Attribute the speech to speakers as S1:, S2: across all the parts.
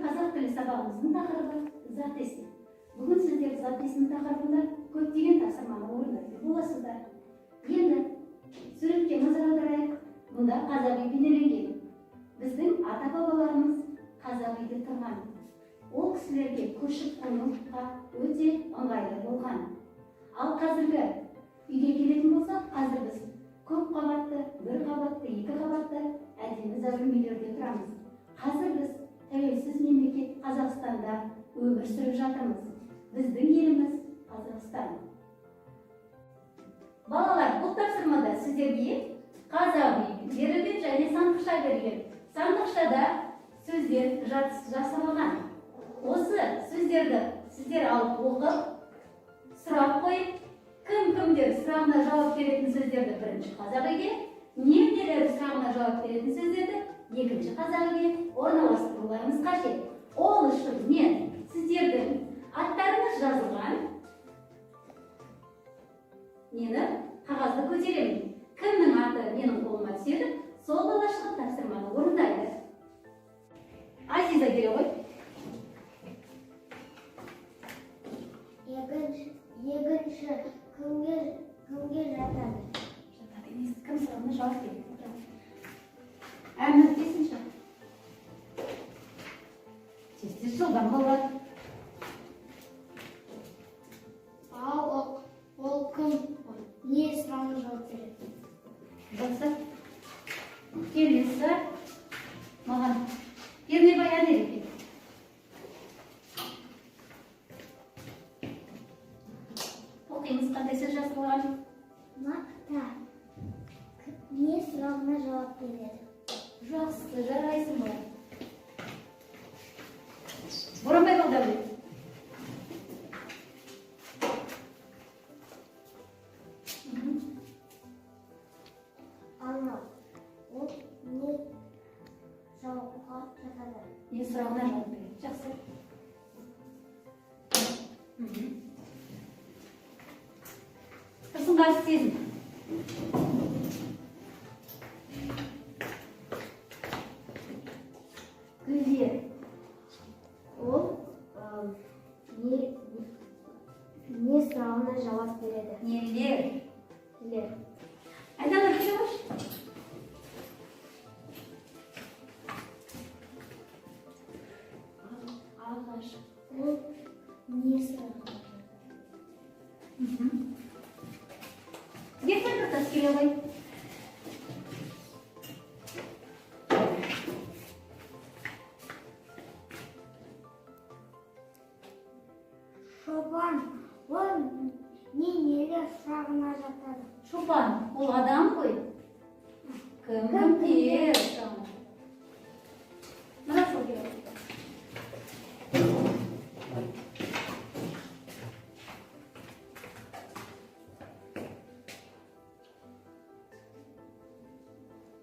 S1: қазақ тілі сабағымыздың тақырыбы зат есім. Бүгін сіздер зат есімнің тақырыбында көптеген тапсырманы орындайтын боласыздар. Енді суретке назар аударайық. Мұнда қазақ үй бейнеленген. Біздің ата-бабаларымыз қазақ үйде тұрған. Ол кісілерге көшіп-қонуға өте ыңғайлы болған. Ал қазіргі үйге келетін болсақ, қазір біз көп қабатты, бір қабатты, екі қабатты әдемі зәулім үйлерде тұрамыз. Қазір біз тәуелсіз мемлекет Қазақстанда өмір сүріп жатырмыз. Біздің еліміз Қазақстан. Балалар, бұл тапсырмада сіздерге қазақ үй берілген және сандықша берілген. Сандықшада сөздер жасалған. Осы сөздерді сіздер алып оқып, сұрақ қойып, кім-кімдер сұрағына жауап беретін сөздерді бірінші қазақ үйге, не-нелер сұрағына жауап беретін сөздерді екінші қазақ үйге орналастыруларыңыз қажет. Ол үшін мен сіздердің аттарыңыз жазылған нені қағазды көтеремін. Кімнің аты менің қолыма түседі, сол бала шығып тапсырманы орындайды. Азиза келе ғой.
S2: Екінші кімге жатады?
S1: Жатады емес, кім сұрағына жауап береді. Әмір бесінші. Тез-тез жылдам болады.
S2: Ол кім? Не сұрағына жауап береді?
S1: Жақсы. Келесі маған Ермебай әнелеке. Оқимыз, қандай сөз жазылған?
S2: Мақта. Не сұрағына жауап береді?
S1: Жақсы, жарайсың ғой. Боранбай Бағдәулет.
S2: Ана, ол не жауапқа жатады?
S1: Не сұрағына жауап береді. Жақсы. Тұрсынғазы сезім.
S2: Гүлдер. Ол не сұрағына жауап береді?
S1: Нелер.
S2: Нелер.
S1: Айдана көше қош.
S2: Ағаш. Ол не сұрағына жатады?
S1: Гектор Картас келе ғой.
S2: Шопан. Ол нелер сұрағына жатады?
S1: Шопан, ол адам ғой. Кім-кімдер. Мына сол келе ғой.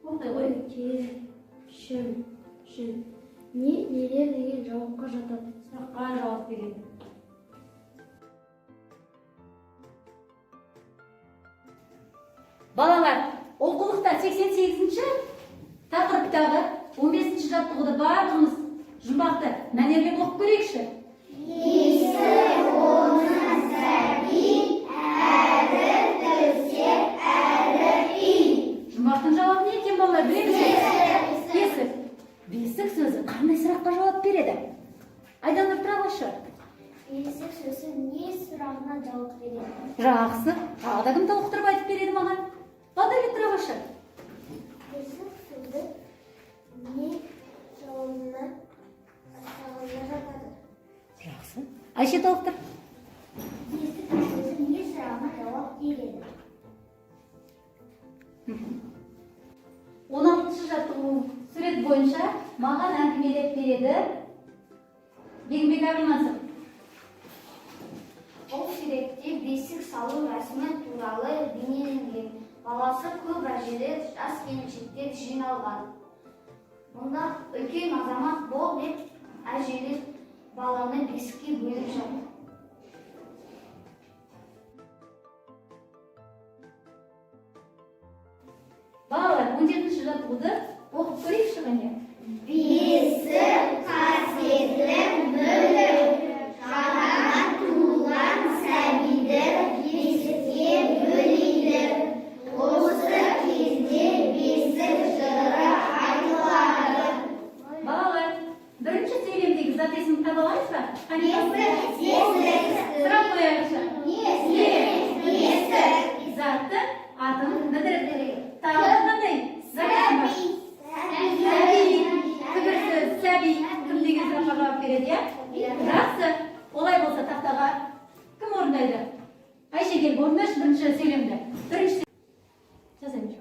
S1: Оқтай ғой.
S2: Шын. Нелер деген жауапқа жатады?
S1: Сұраққа жауап береді. Балалар, оқулықта 88-ші тақырыптағы 15-ші жаттығуды барлығымыз жұмбақты мәнерлеп оқып көрейікші.
S2: Есік оны сәби, әрі төсек, әрі үй.
S1: Жұмбақтың жауабы не екен балалар, білеміз? Бесік. Бесік сөзі қандай сұраққа жауап береді? Айданып тұра қойшы.
S2: Бесік сөзі не сұрағына жауап береді?
S1: Жақсы. Тағы да кім толықтырып айтып береді маған? Бағдәулет тұра қойшы.
S2: Бесік сөзі не жауабына жатады?
S1: Жақсы. Айше толықтыр.
S2: Бесік сөзі не сұрағына жауап береді?
S1: 16-шы жаттығу сурет бойынша маған әңгімелеп береді. Бегімбек Әбілмансыр.
S2: Ол суретте бесік салу рәсімі туралы бейнеленген. Баласы көп әжелер, жас келіншектер жиналған. Мұнда үлкен азамат бол деп әжелер баланы бесікке бөліп жатыр.
S1: Балалар, 17-ші жаттығуды оқып көрейікші міне.
S2: Бесік қасиетті
S1: төртінші сөйлемді. Бірінші жаза бер.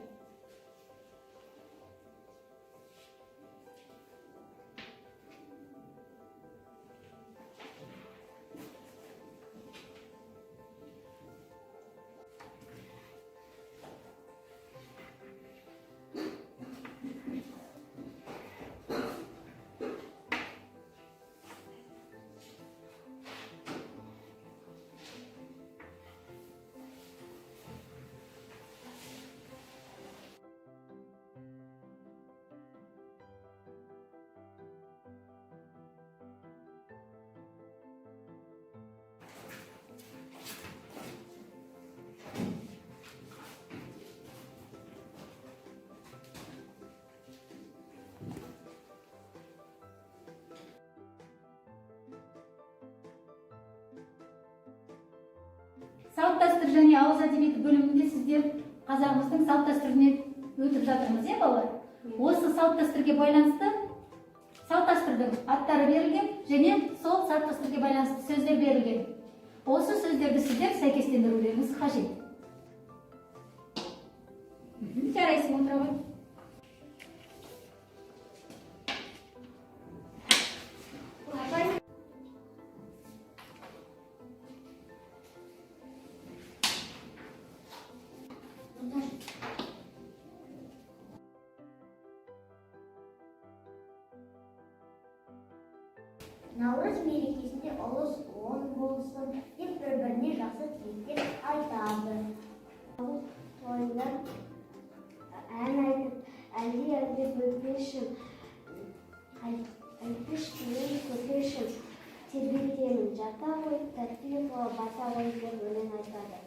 S1: Салт дәстүр және ауыз әдебиеті бөлімінде сіздер қазағымыздың салт дәстүріне өтіп жатырмыз, балалар? Осы салт дәстүрге байланысты салт дәстүрдің аттары берілген және сол салт дәстүрге байланысты сөздер берілген. Осы сөздерді сіздер сәйкестендірулеріңіз қажет. Жарайсың, отыра ғой.
S2: Наурыз мерекесінде ұлыс оң болсын деп бір-біріне жақсы тілектер айтады. Тойда ән айтып, әлде бөпешін, әлпіш тілін көпешін тербетемін, жата ғой, тәтті бата ғой деп өлең айтады.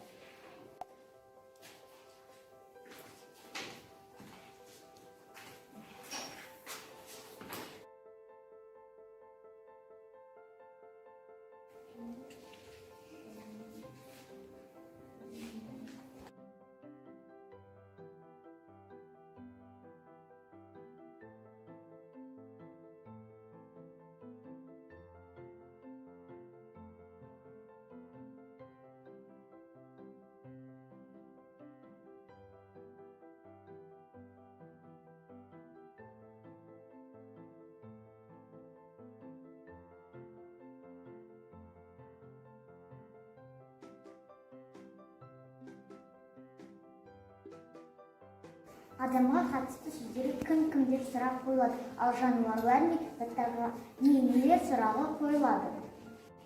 S2: Адамға қатысты сөздері кім деп сұрақ қойылады, ал жануарлар мен заттарға нелер сұрағы қойылады.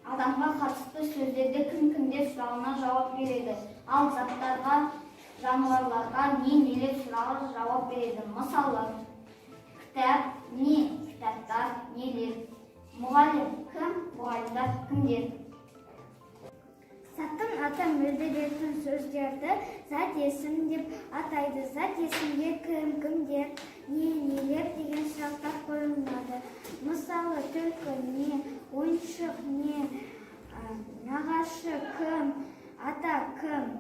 S2: Адамға қатысты сөздерді кім деп сұрағына жауап береді, ал заттарға, жануарларға нелер сұрағы жауап береді. Мысалы, кітап, не, кітаптар, нелер, мұғалім, кім, мұғалімдар, кімдер. Заттың аты білдіретін сөздерді зат есім деп атайды. Зат есімге кім, кімдер, нелер деген сұрақтар қойылады. Мысалы, түлкі не, ойыншық не, нағашы кім, ата кім.